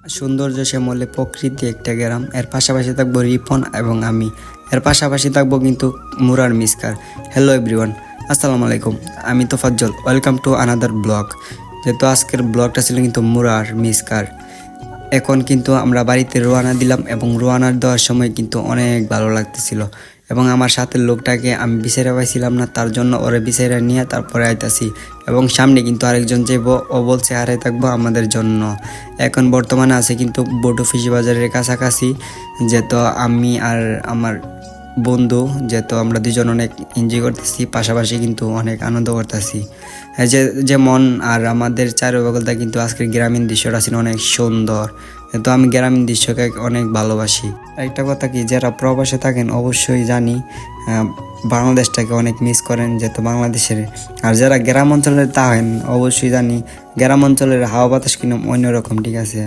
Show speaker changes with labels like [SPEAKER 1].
[SPEAKER 1] সৌন্দর্য শ্যামলে প্রকৃতি একটা গ্রাম, এর পাশাপাশি থাকবো রিপন এবং আমি, এর পাশাপাশি থাকবো কিন্তু মুরার মিসকার। হ্যালো এভরিওয়ান, আসসালামু আলাইকুম। আমি Tofazzal, welcome to another blog. যেহেতু আজকের ব্লগটা ছিল কিন্তু মুরার মিসকার। এখন কিন্তু আমরা বাড়িতে রওনা দিলাম এবং রওনা দেওয়ার সময় কিন্তু অনেক ভালো লাগতেছিল এবং আমার সাথে লোকটাকে আমি বিচারা পাইছিলাম না, তার জন্য ওরে বিচারা নিয়ে তারপরে আইতাছি। এবং সামনে কিন্তু আরেকজন যাইব, ও বলছে আরে থাকবো আমাদের জন্য। এখন বর্তমানে আছে কিন্তু বটু ফিশি বাজারের কাছাকাছি, যেহেতু আমি আর আমার বন্ধু, যেহেতু আমরা দুজন অনেক এনজয় করতেছি, পাশাপাশি কিন্তু অনেক আনন্দ করতেছি। যেমন আর আমাদের চারুবাগলটা কিন্তু আজকের গ্রামীণ দৃশ্যটা ছিল অনেক সুন্দর। তো আমি গ্রামীণ দৃশ্যকে অনেক ভালোবাসি। একটা কথা কি, যারা প্রবাসে থাকেন অবশ্যই জানি বাংলাদেশটাকে অনেক মিস করেন যেহেতু বাংলাদেশের। আর যারা গ্রাম অঞ্চলের থাকেন অবশ্যই জানি গ্রাম অঞ্চলের হাওয়া বাতাস কিন্তু অন্যরকম, ঠিক আছে।